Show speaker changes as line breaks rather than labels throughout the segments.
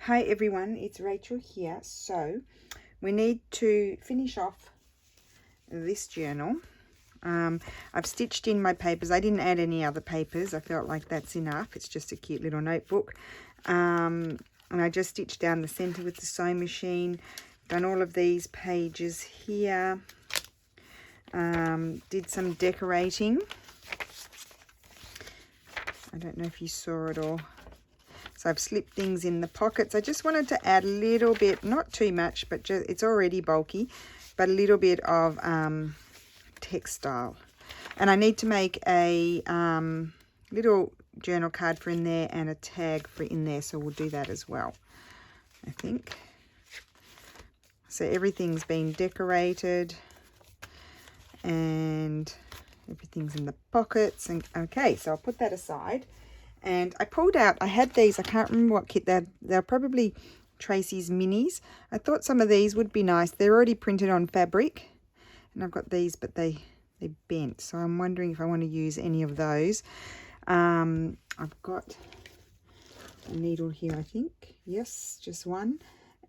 Hi everyone, it's Rachel here. So we need to finish off this journal. I've stitched in my papers. I didn't add any other papers. I felt like that's enough. It's just a cute little notebook. And I just stitched down the center with the sewing machine. Done all of these pages here. Did some decorating. I don't know if you saw it all. So I've slipped things in the pockets. I just wanted to add a little bit, not too much, but just, it's already bulky, but a little bit of textile. And I need to make a little journal card for in there and a tag for in there, so we'll do that as well, I think. So everything's been decorated and everything's in the pockets. And okay, so I'll put that aside. And I pulled out, I had these, I can't remember what kit, they're probably Tracie's minis. I thought some of these would be nice. They're already printed on fabric. And I've got these, but they're bent. So I'm wondering if I want to use any of those. I've got a needle here, I think. Yes, just one.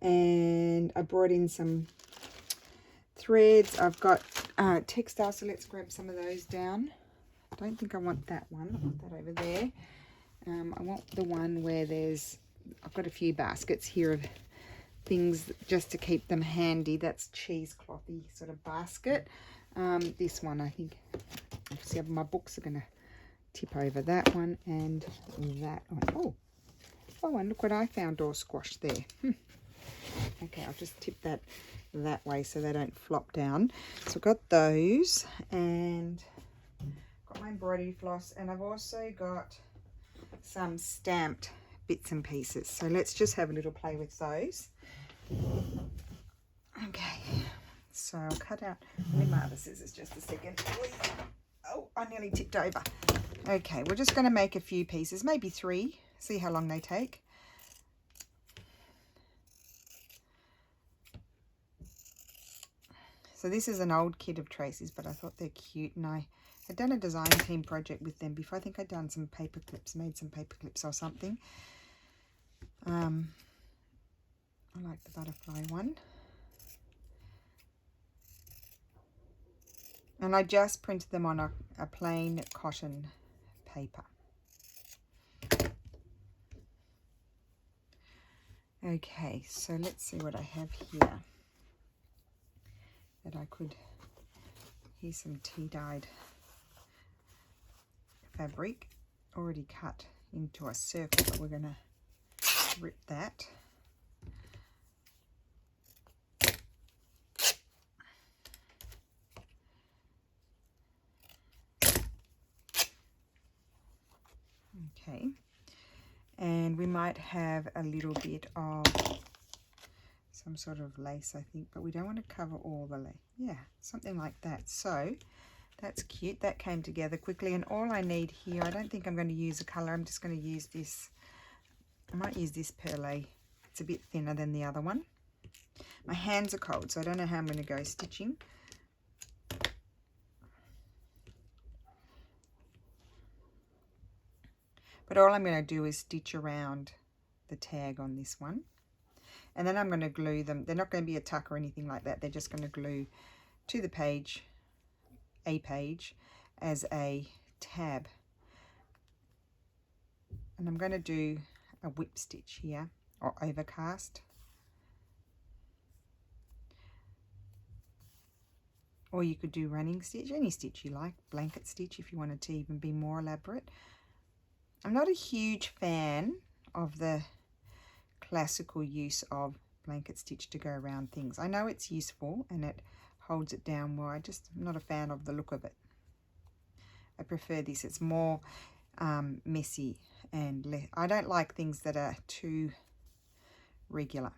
And I brought in some threads. I've got textile, so let's grab some of those down. I don't think I want that one. I'll put that over there. I want the one where I've got a few baskets here of things just to keep them handy. That's cheeseclothy sort of basket. This one, I think, obviously my books are going to tip over. That one and that one. Oh, and look what I found all squashed there. Okay, I'll just tip that way so they don't flop down. So I've got those and got my embroidery floss, and I've also got some stamped bits and pieces. So let's just have a little play with those. Okay, so I'll cut out, let me mark the scissors just a second. Oh, I nearly tipped over. Okay, we're just going to make a few pieces, maybe 3, see how long they take. So this is an old kit of Tracie's, but I thought they're cute, and I had done a design team project with them before. I think I'd done some paper clips, made some paper clips or something. I like the butterfly one. And I just printed them on a plain cotton paper. Okay, so let's see what I have here that I could, here's some tea-dyed fabric already cut into a circle, but we're going to rip that. Okay, and we might have a little bit of some sort of lace, I think, but we don't want to cover all the lace. Yeah, something like that. So that's cute. That came together quickly, and all I need here, I don't think I'm going to use a colour. I'm just going to use this. I might use this perlé. It's a bit thinner than the other one. My hands are cold, so I don't know how I'm going to go stitching. But all I'm going to do is stitch around the tag on this one. And then I'm going to glue them. They're not going to be a tuck or anything like that. They're just going to glue to the page, as a tab. And I'm going to do a whip stitch here, or overcast. Or you could do running stitch, any stitch you like, blanket stitch if you wanted to even be more elaborate. I'm not a huge fan of the classical use of blanket stitch to go around things. I know it's useful and it holds it down well. I'm not a fan of the look of it. I prefer this. It's more messy, and I don't like things that are too regular.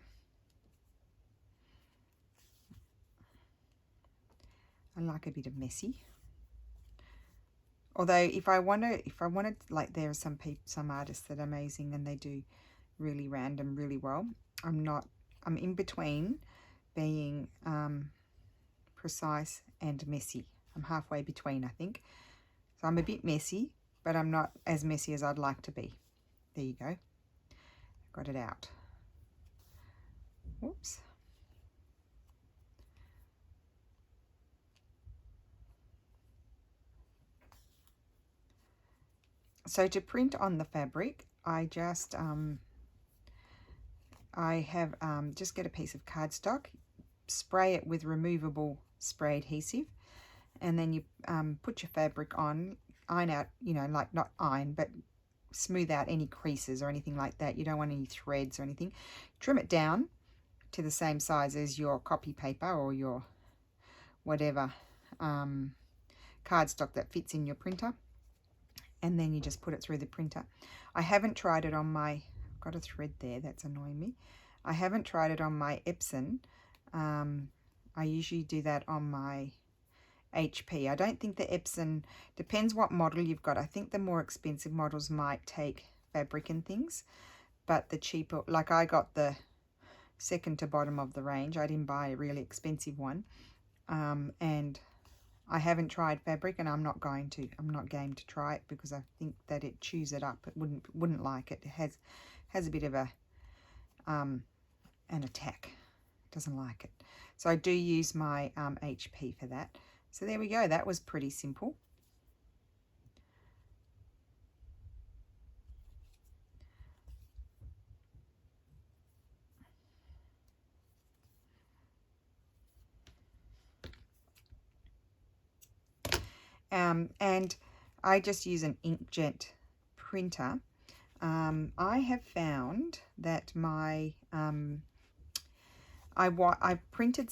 I like a bit of messy. Although if I wanted, like, there are some artists that are amazing and they do really random really well. I'm in between being precise and messy. I'm halfway between, I think. So I'm a bit messy, but I'm not as messy as I'd like to be. There you go. Got it out. Whoops. So to print on the fabric, I just just get a piece of cardstock, spray it with removable spray adhesive, and then you put your fabric on, iron out, you know, like not iron, but smooth out any creases or anything like that. You don't want any threads or anything. Trim it down to the same size as your copy paper or your whatever cardstock that fits in your printer, and then you just put it through the printer. I haven't tried it on my, I've got a thread there that's annoying me. I haven't tried it on my Epson. I usually do that on my HP. I don't think the Epson, depends what model you've got. I think the more expensive models might take fabric and things, but the cheaper, like I got the second to bottom of the range. I didn't buy a really expensive one, and I haven't tried fabric, and I'm not game to try it because I think that it chews it up. It wouldn't like it. It has a bit of a an attack. It doesn't like it. So I do use my HP for that. So there we go. That was pretty simple. And I just use an inkjet printer. I have found that my I printed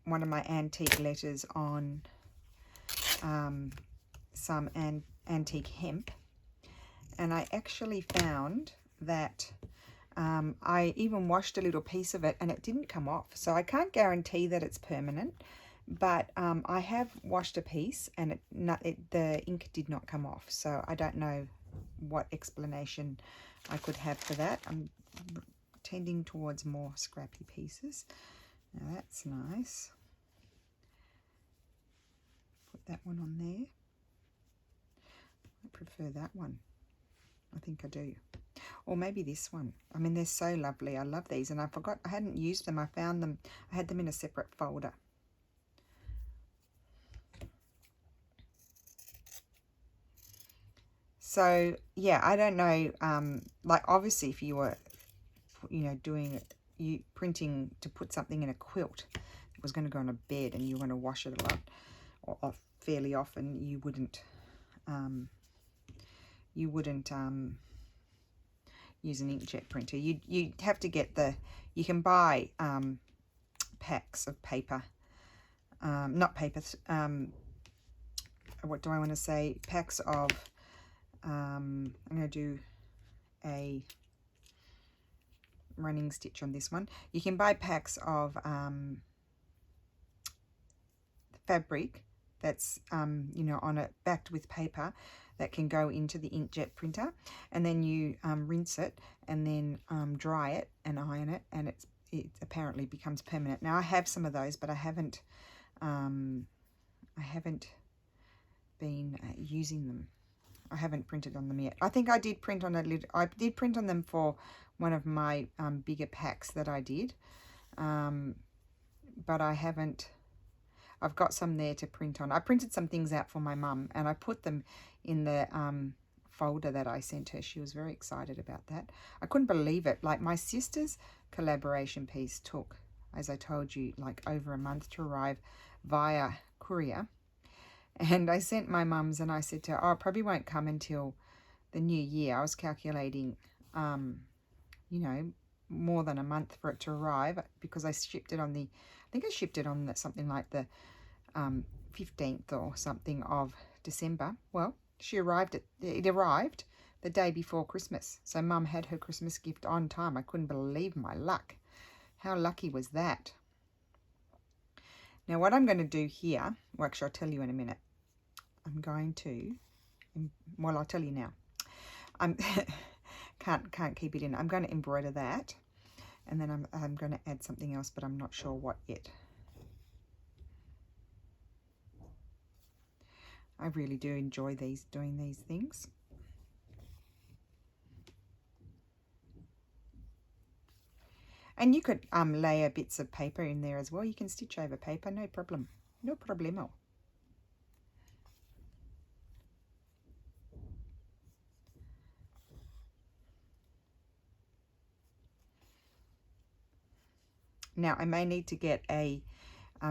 one of my antique letters on some antique hemp, and I actually found that I even washed a little piece of it and it didn't come off. So I can't guarantee that it's permanent, but I have washed a piece and the ink did not come off. So I don't know what explanation I could have for that. I'm tending towards more scrappy pieces. Now that's nice. Put that one on there. I prefer that one. I think I do. Or maybe this one. I mean, they're so lovely. I love these, and I forgot I hadn't used them. I found them. I had them in a separate folder. So yeah, I don't know. Like obviously, if you were, you know, printing to put something in a quilt that was going to go on a bed, and you want to wash it a lot or fairly often, you wouldn't use an inkjet printer. You have to get you can buy packs of paper, not paper, what do I want to say, packs of, I'm going to do a running stitch on this one. You can buy packs of fabric that's you know, on it, backed with paper, that can go into the inkjet printer, and then you rinse it and then dry it and iron it, and it apparently becomes permanent. Now I have some of those, but I haven't been using them. I haven't printed on them yet. I think I did print on I did print on them for one of my bigger packs that I did, but I haven't. I've got some there to print on. I printed some things out for my mum, and I put them in the folder that I sent her. She was very excited about that. I couldn't believe it. Like, my sister's collaboration piece took, as I told you, like over a month to arrive via courier. And I sent my mum's, and I said to her, oh, it probably won't come until the new year. I was calculating, you know, more than a month for it to arrive, because I shipped it on the, I think I shipped it on something like the 15th or something of December. Well, it arrived the day before Christmas. So Mum had her Christmas gift on time. I couldn't believe my luck. How lucky was that? Now what I'm going to do here, well, actually I'll tell you in a minute. I'm going to, well, I'll tell you now. Can't keep it in. I'm going to embroider that, and then I'm going to add something else, but I'm not sure what yet. I really do enjoy doing these things. And you could layer bits of paper in there as well. You can stitch over paper, no problem. No problemo. Now I may need to get a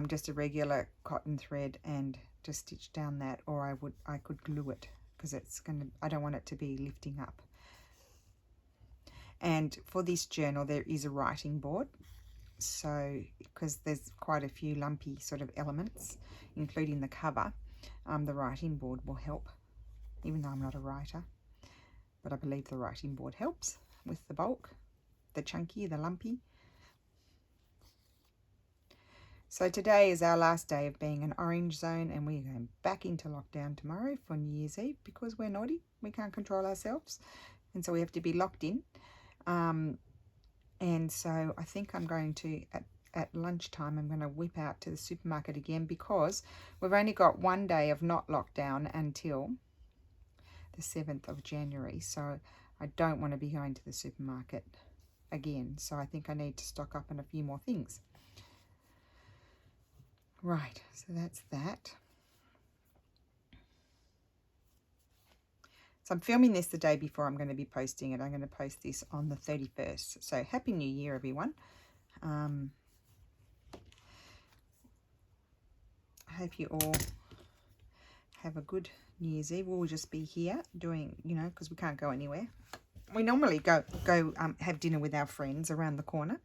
just a regular cotton thread and just stitch down that, or I could glue it, because I don't want it to be lifting up. And for this journal there is a writing board, so because there's quite a few lumpy sort of elements, including the cover, the writing board will help, even though I'm not a writer, but I believe the writing board helps with the bulk, the chunky, the lumpy. So today is our last day of being an orange zone, and we're going back into lockdown tomorrow for New Year's Eve, because we're naughty. We can't control ourselves, and so we have to be locked in. And so I think I'm going to, at lunchtime, I'm going to whip out to the supermarket again, because we've only got one day of not lockdown until the 7th of January. So I don't want to be going to the supermarket again. So I think I need to stock up on a few more things. Right, so that's that. So I'm filming this the day before I'm going to be posting it. I'm going to post this on the 31st. So Happy New Year, everyone. I hope you all have a good New Year's Eve. We'll just be here doing, because we can't go anywhere. We normally go have dinner with our friends around the corner,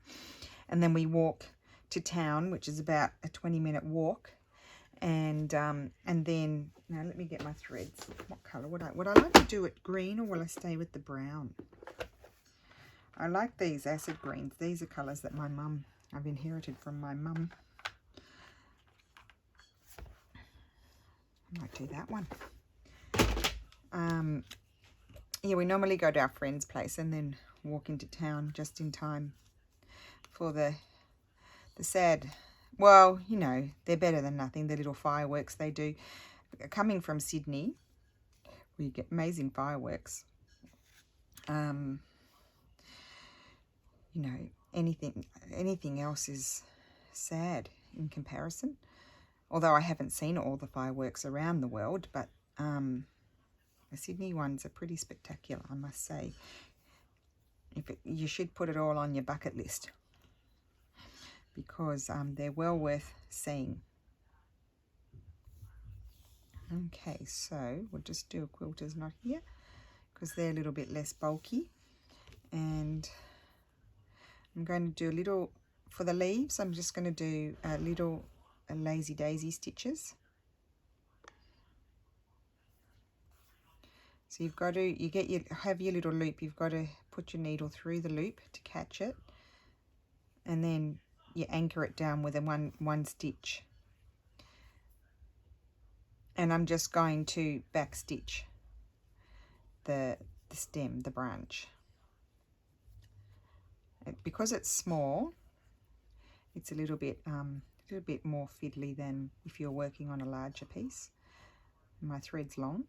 and then we walk to town, which is about a 20-minute walk, and then now let me get my threads. What color would I like to do it green, or will I stay with the brown? I like these acid greens. These are colors that I've inherited from my mum. I might do that one. Yeah, we normally go to our friend's place and then walk into town just in time for the sad, well, they're better than nothing, the little fireworks they do. Coming from Sydney, we get amazing fireworks. Anything else is sad in comparison. Although I haven't seen all the fireworks around the world, but the Sydney ones are pretty spectacular, I must say. You should put it all on your bucket list, because they're well worth seeing. Okay, so we'll just do a quilter's knot here, because they're a little bit less bulky. And I'm going to do a little, for the leaves, I'm just going to do a little lazy daisy stitches. So you've got to, have your little loop, you've got to put your needle through the loop to catch it, and then you anchor it down with a one stitch. And I'm just going to back stitch the stem, the branch. Because it's small, it's a little bit more fiddly than if you're working on a larger piece. My thread's long.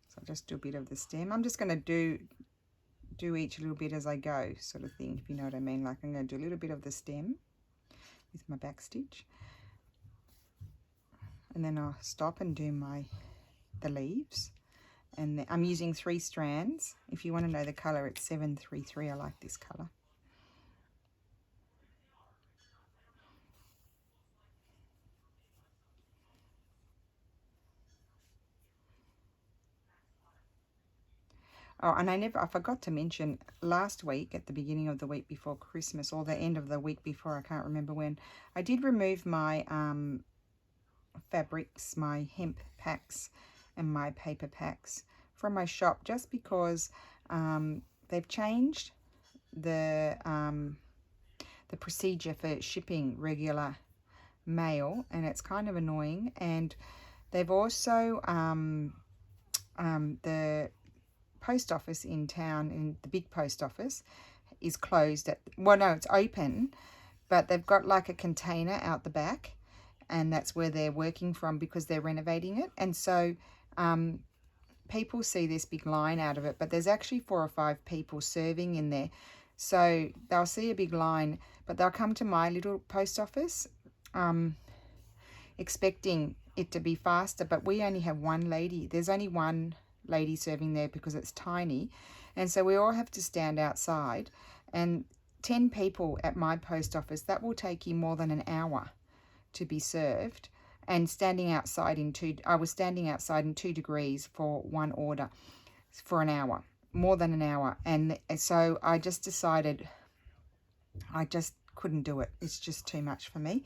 So I'll just do a bit of the stem. I'm just going to do each little bit as I go, sort of thing, if you know what I mean. Like, I'm going to do a little bit of the stem with my back stitch, and then I'll stop and do the leaves. And I'm using 3 strands. If you want to know the color, it's 733. I like this color. Oh, and I forgot to mention, last week, at the beginning of the week before Christmas, or the end of the week before, I can't remember when, I did remove my fabrics, my hemp packs and my paper packs from my shop, just because they've changed the procedure for shipping regular mail, and it's kind of annoying. And they've also the post office in town, in the big post office, is closed at, well, no, it's open, but they've got like a container out the back, and that's where they're working from because they're renovating it. And so people see this big line out of it, but there's actually 4 or 5 people serving in there. So they'll see a big line, but they'll come to my little post office expecting it to be faster, but we only have one lady. There's only one lady serving there because it's tiny, and so we all have to stand outside. And 10 people at my post office, that will take you more than an hour to be served. And standing outside I was standing outside in 2 degrees for one order for an hour, more than an hour. And so I just decided I just couldn't do it. It's just too much for me.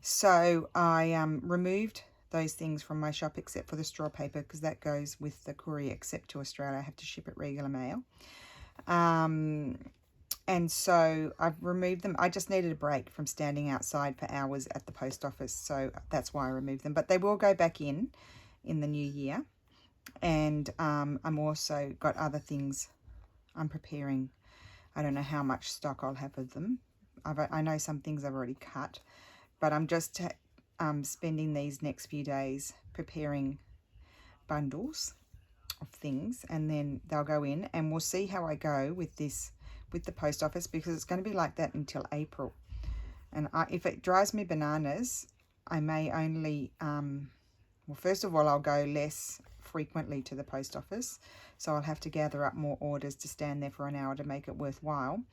So I removed those things from my shop except for the straw paper, because that goes with the courier, except to Australia. I have to ship it regular mail. And so I've removed them. I just needed a break from standing outside for hours at the post office, so that's why I removed them. But they will go back in the new year. And I'm also got other things I'm preparing. I don't know how much stock I'll have of them. I know some things I've already cut, but I'm just spending these next few days preparing bundles of things, and then they'll go in, and we'll see how I go with this with the post office, because it's going to be like that until April. And if it drives me bananas, I may only well, first of all, I'll go less frequently to the post office, so I'll have to gather up more orders to stand there for an hour to make it worthwhile.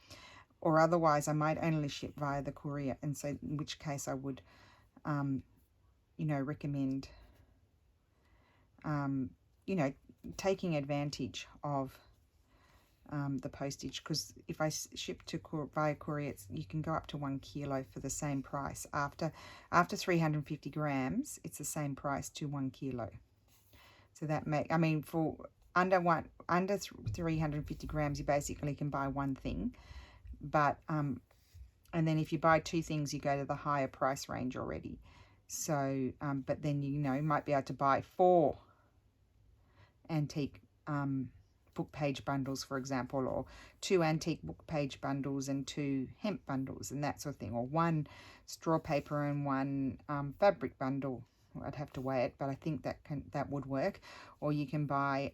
Or otherwise I might only ship via the courier, and so in which case I would you know, recommend you know, taking advantage of the postage, because if I ship via courier, you can go up to 1 kilo for the same price. After 350 grams, it's the same price to 1 kilo. So that I mean, for under 350 grams, you basically can buy one thing. But and then if you buy 2 things, you go to the higher price range already. So but then, you know, you might be able to buy 4 antique book page bundles, for example, or 2 antique book page bundles and 2 hemp bundles and that sort of thing, or 1 straw paper and 1 fabric bundle. I'd have to weigh it, but I think that would work. Or you can buy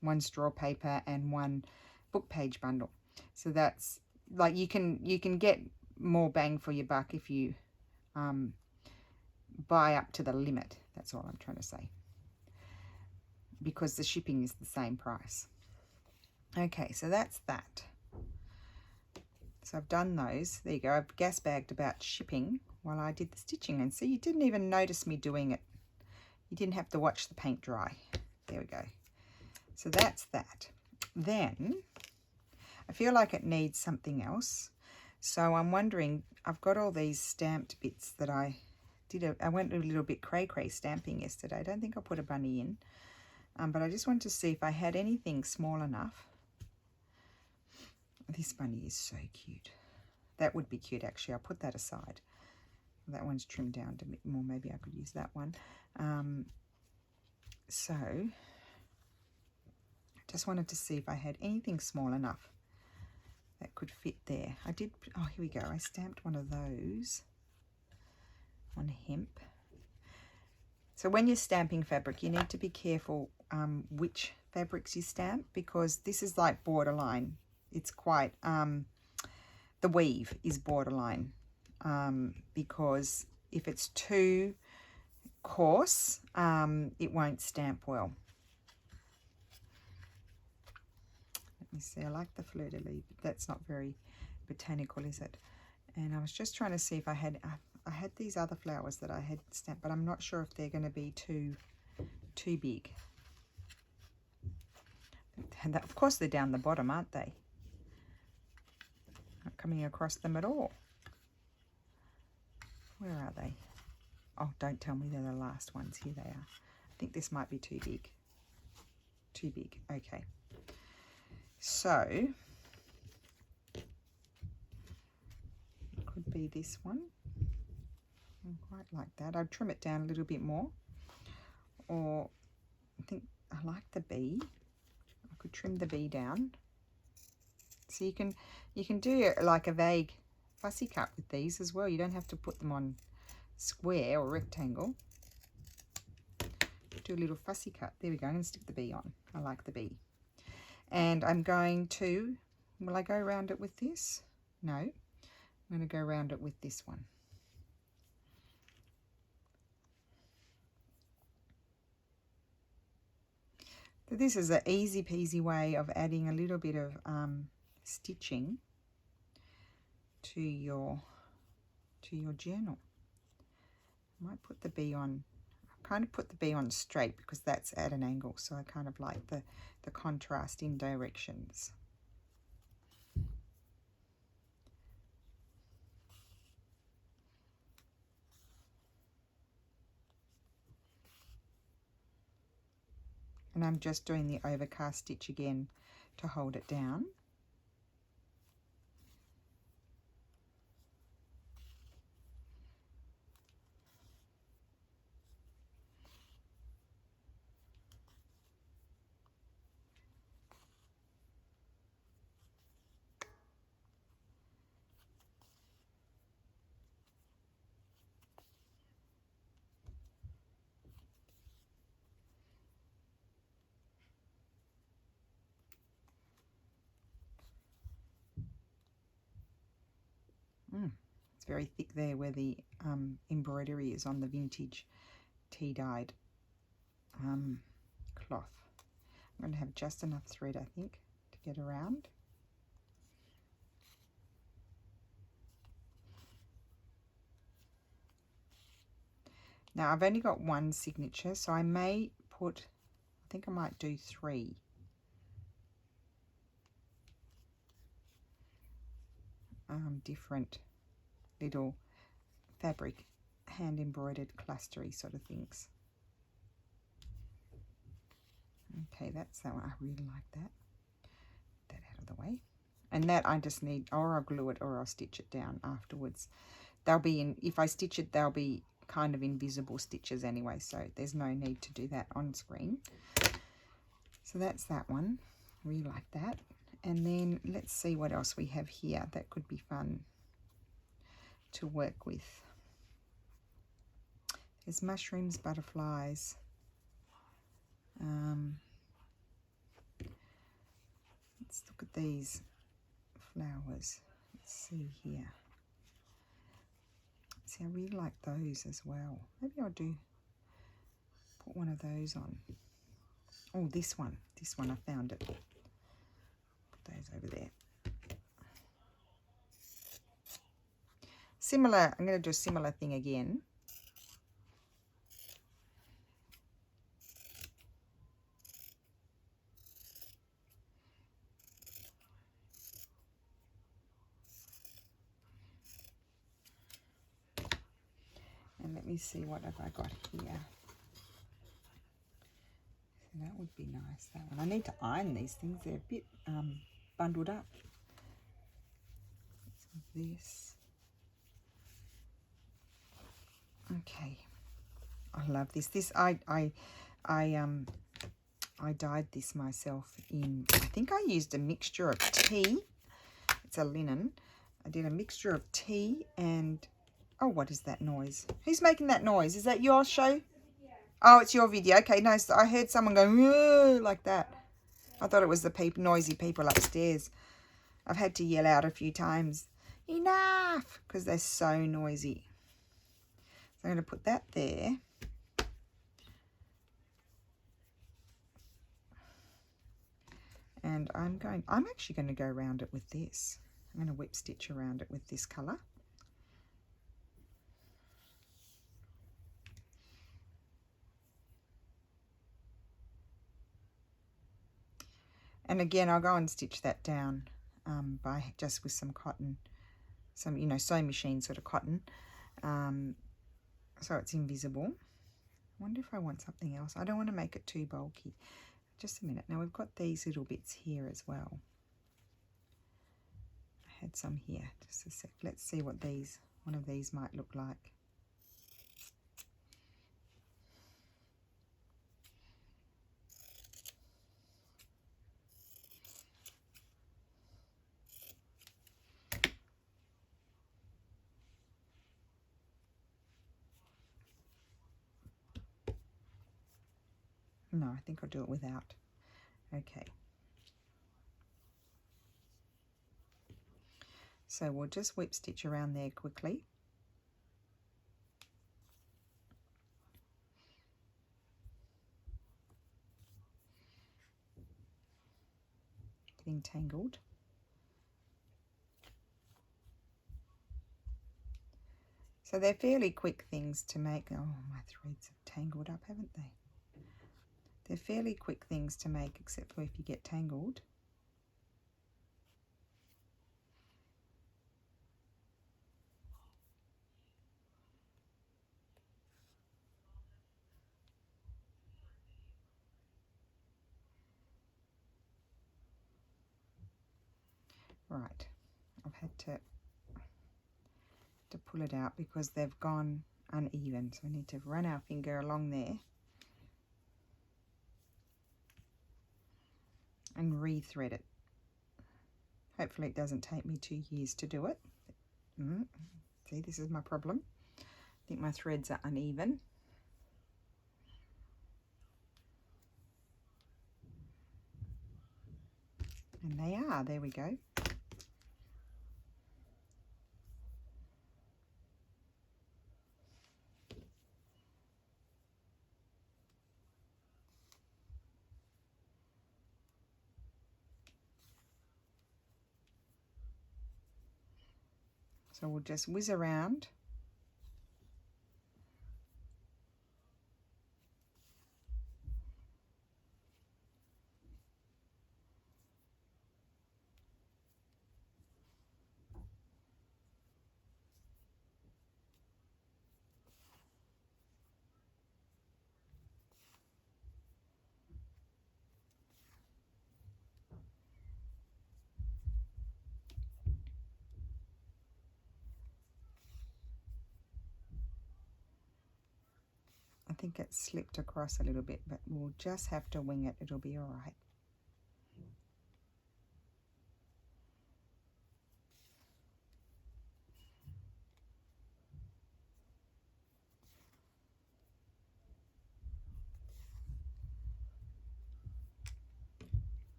1 straw paper and 1 book page bundle. So that's like, you can get more bang for your buck if you buy up to the limit. That's all I'm trying to say, because the shipping is the same price. Okay, so that's that. So I've done those. There you go. I've gas bagged about shipping while I did the stitching. And see, you didn't even notice me doing it. You didn't have to watch the paint dry. There we go. So that's that. Then I feel like it needs something else. So I'm wondering, I've got all these stamped bits that I went a little bit cray-cray stamping yesterday. I don't think I put a bunny in. But I just wanted to see if I had anything small enough. This bunny is so cute. That would be cute, actually. I'll put that aside. That one's trimmed down a bit more. Maybe I could use that one. So I just wanted to see if I had anything small enough that could fit there. I did. Oh, here we go. I stamped one of those on hemp. So when you're stamping fabric, you need to be careful which fabrics you stamp, because this is like borderline. It's quite, the weave is borderline, because if it's too coarse, it won't stamp well. Let me see, I like the fleur-de-lis, but that's not very botanical, is it? And I was just trying to see if I had these other flowers that I had stamped, but I'm not sure if they're going to be too big. And of course they're down the bottom, aren't they? Not coming across them at all. Where are they? Oh, don't tell me they're the last ones. Here they are. I think this might be too big. Too big. Okay. So it could be this one. I quite like that. I'd trim it down a little bit more. Or I think I like the bee. I could trim the bee down. So you can do like a vague fussy cut with these as well. You don't have to put them on square or rectangle. Do a little fussy cut. There we go. I'm going to stick the bee on. I like the bee. And I'm going to, will I go around it with this? No. I'm going to go around it with this one. So this is an easy peasy way of adding a little bit of stitching to your journal. I might put the bee on, kind of put the bee on straight because that's at an angle, so I kind of like the contrast in directions. And I'm just doing the overcast stitch again to hold it down. It's very thick there where the embroidery is on the vintage tea-dyed cloth. I'm going to have just enough thread, I think, to get around. Now I've only got one signature, so I may put, I think I might do 3. Different little fabric hand embroidered clustery sort of things. Okay, that's that one. I really like that. Put that out of the way. And that I just need, or I'll glue it or I'll stitch it down afterwards. They'll be in, if I stitch it, they'll be kind of invisible stitches anyway, so there's no need to do that on screen. So that's that one. Really like that. And then let's see what else we have here that could be fun to work with. There's mushrooms, butterflies. Let's look at these flowers. Let's see here. See, I really like those as well. Maybe I'll put one of those on. Oh, this one. This one, I found it. Put those over there. Similar, I'm going to do a similar thing again. And let me see what have I got here. So that would be nice, that one. I need to iron these things. They're a bit bundled up. So this. Okay. I love this. This I dyed this myself in, I think I used a mixture of tea. It's a linen. I did a mixture of tea and, oh, what is that noise? Who's making that noise? Is that your show? Oh, it's your video. Okay, no, so I heard someone going like that. I thought it was the noisy people upstairs. I've had to yell out a few times, enough, because they're so noisy. So I'm going to put that there. And I'm actually going to go around it with this. I'm going to whip stitch around it with this colour. And again, I'll go and stitch that down by just with some cotton, some, you know, sewing machine sort of cotton, so it's invisible. I wonder if I want something else. I don't want to make it too bulky. Just a minute. Now we've got these little bits here as well. I had some here. Just a sec. Let's see what one of these might look like. No, I think I'll do it without. Okay. So we'll just whip stitch around there quickly. Getting tangled. So they're fairly quick things to make. Oh, my threads have tangled up, haven't they? They're fairly quick things to make, except for if you get tangled. Right, I've had to pull it out because they've gone uneven. So we need to run our finger along there and rethread it. Hopefully it doesn't take me 2 years to do it. See, this is my problem. I think my threads are uneven. And they are, there we go. So we'll just whiz around. I think it slipped across a little bit, but we'll just have to wing it. It'll be all right.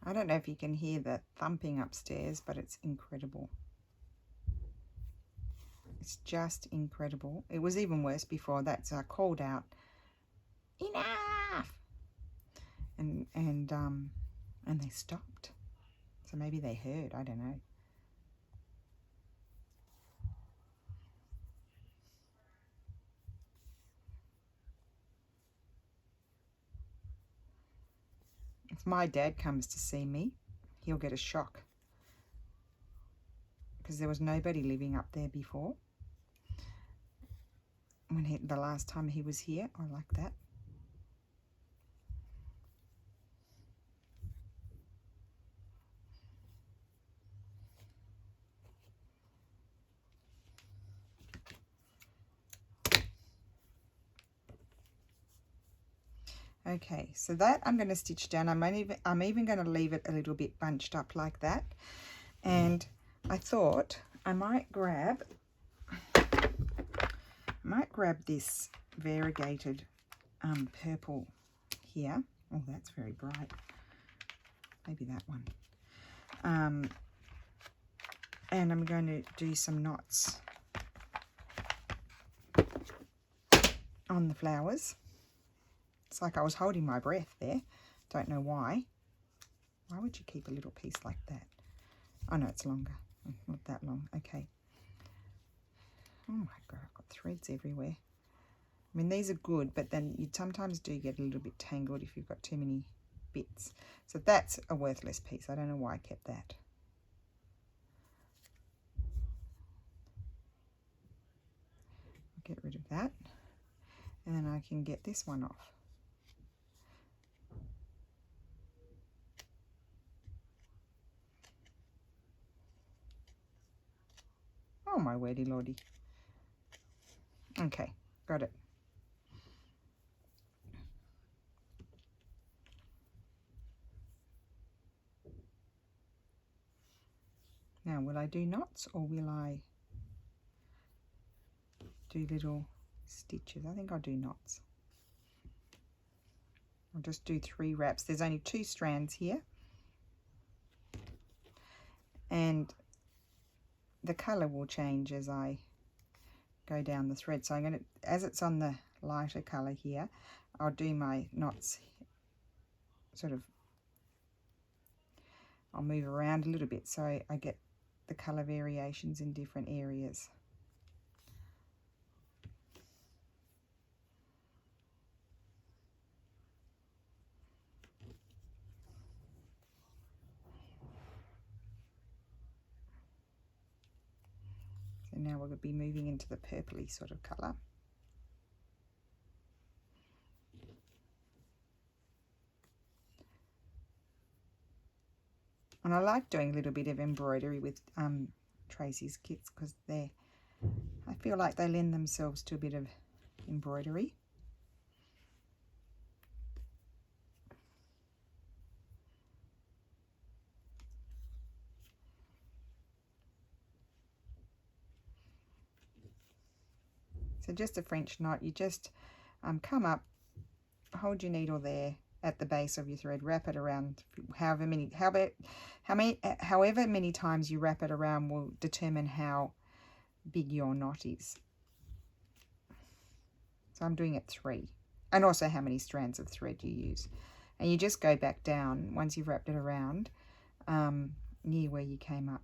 I don't know if you can hear the thumping upstairs, but it's incredible. It's just incredible. It was even worse before that, so I called out, "Enough!" And they stopped. So maybe they heard, I don't know. If my dad comes to see me, he'll get a shock, because there was nobody living up there before. When the last time he was here, I like that. Okay, so that I'm going to stitch down. I'm even going to leave it a little bit bunched up like that. And I thought I might grab this variegated purple here. Oh, that's very bright. Maybe that one. And I'm going to do some knots on the flowers. It's like I was holding my breath there. Don't know why. Why would you keep a little piece like that? Oh no, it's longer. Not that long. Okay. Oh my God, I've got threads everywhere. I mean, these are good, but then you sometimes do get a little bit tangled if you've got too many bits. So that's a worthless piece. I don't know why I kept that. I'll get rid of that. And then I can get this one off. Oh my wordy lordy. Okay, got it. Now, will I do knots or will I do little stitches? I think I'll do knots. I'll just do 3 wraps. There's only 2 strands here. And the colour will change as I go down the thread. So I'm going to, as it's on the lighter colour here, I'll do my knots sort of, I'll move around a little bit so I get the colour variations in different areas. So now we're going to be moving into the purpley sort of colour. And I like doing a little bit of embroidery with Tracie's kits because I feel like they lend themselves to a bit of embroidery. So just a French knot, you just come up, hold your needle there at the base of your thread, wrap it around. However many times you wrap it around will determine how big your knot is. So I'm doing it 3, and also how many strands of thread you use. And you just go back down once you've wrapped it around near where you came up.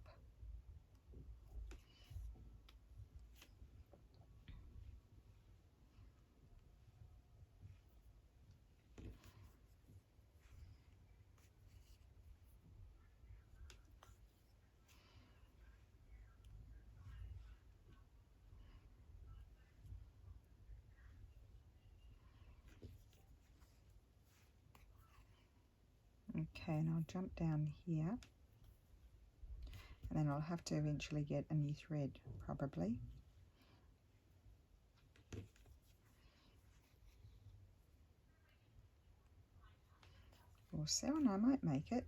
Okay, and I'll jump down here, and then I'll have to eventually get a new thread, probably. Or 7, I might make it.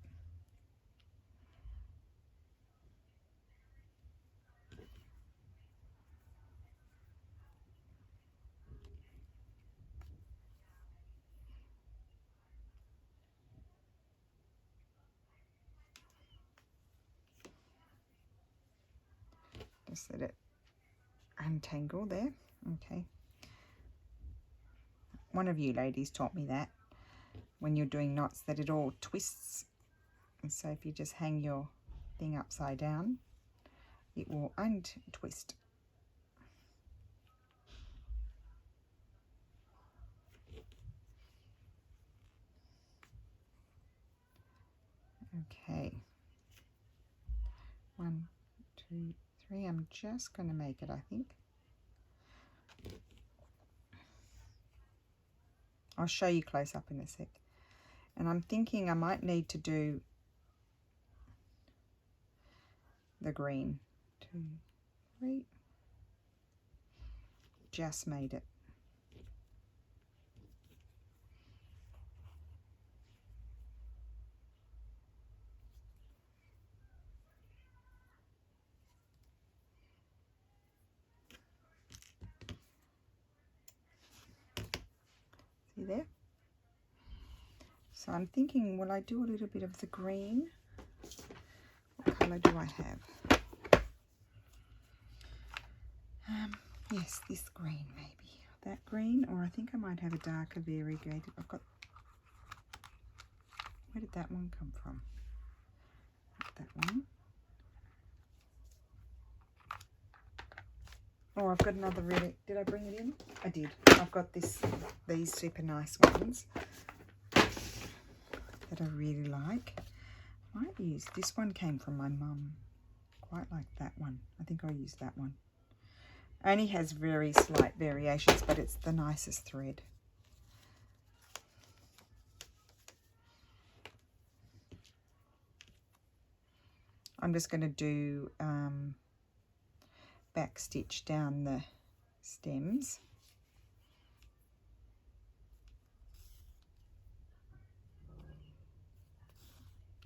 Just let it untangle there. Okay. One of you ladies taught me that when you're doing knots, that it all twists. And so if you just hang your thing upside down, it will untwist. Okay. 1, 2, 3. I'm just going to make it, I think. I'll show you close up in a sec. And I'm thinking I might need to do the green. 2, 3. Just made it. See there? So I'm thinking, will I do a little bit of the green? What colour do I have? Yes, this green maybe. That green, or I think I might have a darker variegated. I've got, where did that one come from? That one. Oh, I've got another really, did I bring it in? I did. I've got these super nice ones that I really like. I might use, this one came from my mum. Quite like that one. I think I'll use that one. Only has very slight variations, but it's the nicest thread. I'm just going to do back stitch down the stems.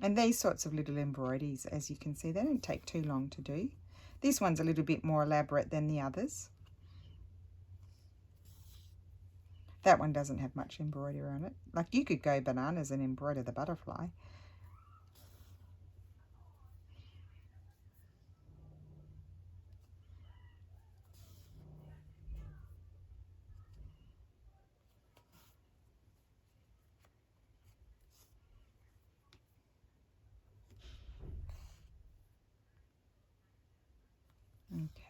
And these sorts of little embroideries, as you can see, they don't take too long to do. This one's a little bit more elaborate than the others. That one doesn't have much embroidery on it. Like, you could go bananas and embroider the butterfly.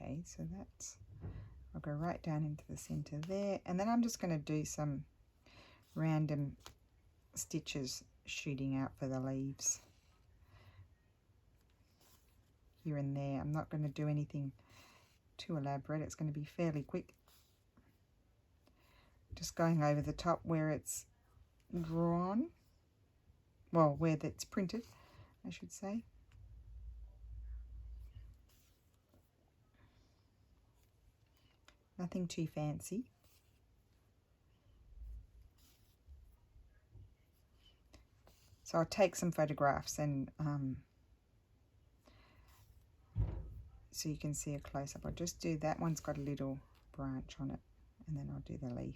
Okay, so that's, I'll go right down into the center there, and then I'm just going to do some random stitches shooting out for the leaves here and there. I'm not going to do anything too elaborate. It's going to be fairly quick. Just going over the top where it's drawn, well, where that's printed, I should say. Nothing too fancy. So I'll take some photographs and so you can see a close-up. I'll just do that one's got a little branch on it, and then I'll do the leaf.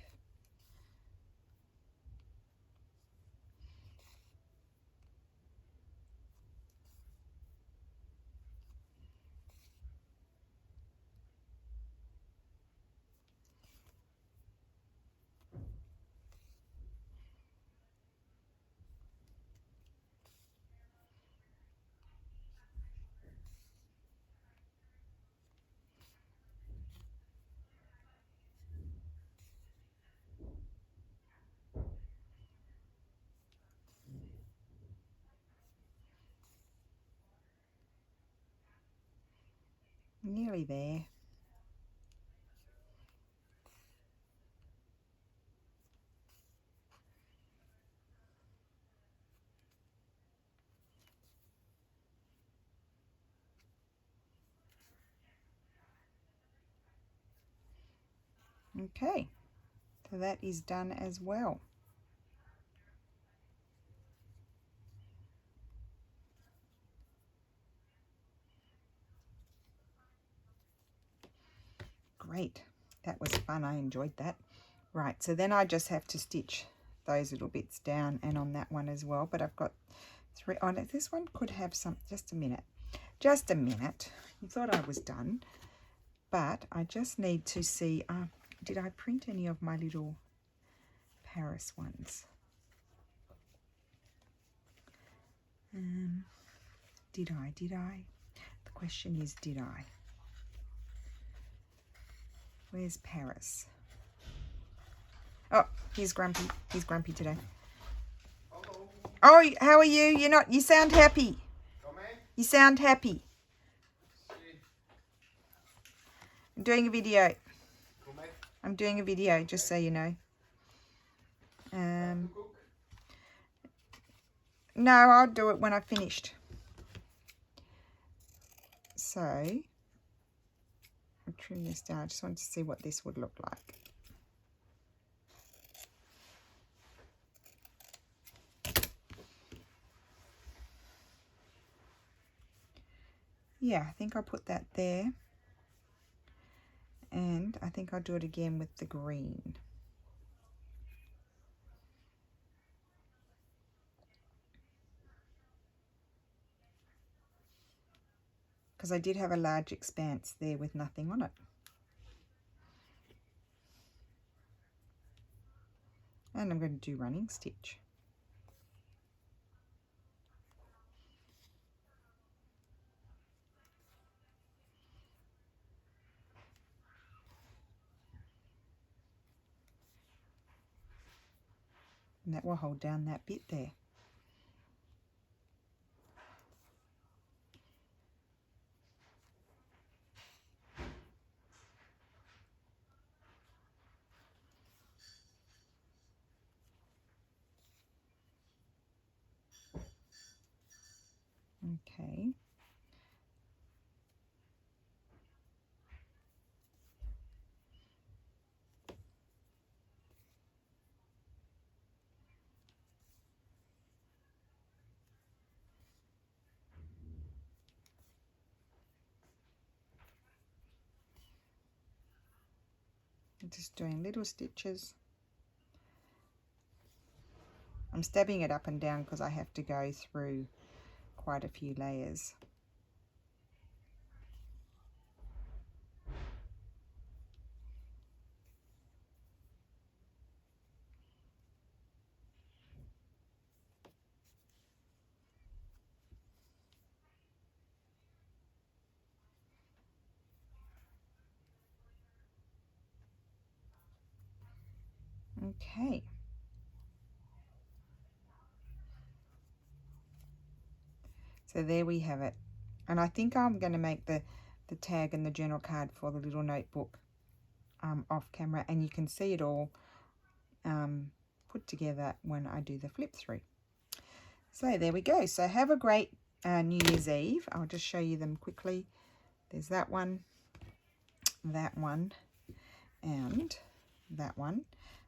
Nearly there. Okay, so that is done as well. Great, that was fun. I enjoyed that. Right, so then I just have to stitch those little bits down and on that one as well, but I've got 3 on it. This one could have some, just a minute. You thought I was done, but I just need to see, did I print any of my little Paris ones? Did I? The question is, did I? Where's Paris? Oh, he's grumpy. He's grumpy today.
Hello.
Oh, how are you? You sound happy. You sound happy. I'm doing a video. I'm doing a video, just so you know. No, I'll do it when I've finished. So, I'll trim this down. I just wanted to see what this would look like. Yeah, I think I'll put that there. And I think I'll do it again with the green. Because I did have a large expanse there with nothing on it. And I'm going to do running stitch. And that will hold down that bit there. Okay. just doing little stitches. I'm stabbing it up and down because I have to go through quite a few layers. Okay. So there we have it. And I think I'm going to make the tag and the journal card for the little notebook off camera, and you can see it all put together when I do the flip through. So there we go. So have a great New Year's Eve. I'll just show you them quickly. There's that one, and that one.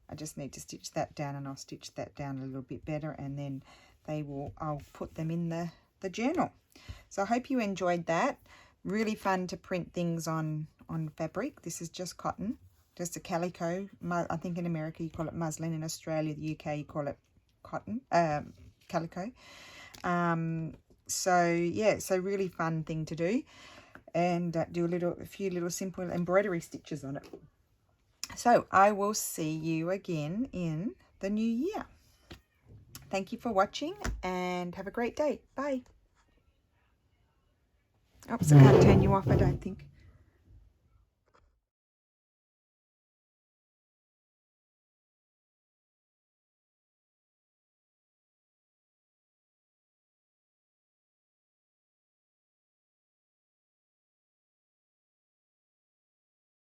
I just need to stitch that down, and I'll stitch that down a little bit better, and then I'll put them in the journal. So I hope you enjoyed that. Really fun to print things on fabric. This is just cotton, just a calico. I think in America you call it muslin, in Australia, the UK, you call it cotton, calico. So yeah, so really fun thing to do, and do a few little simple embroidery stitches on it. So I will see you again in the new year. Thank you for watching, and have a great day. Bye. Oops, I can't turn you off, I don't think.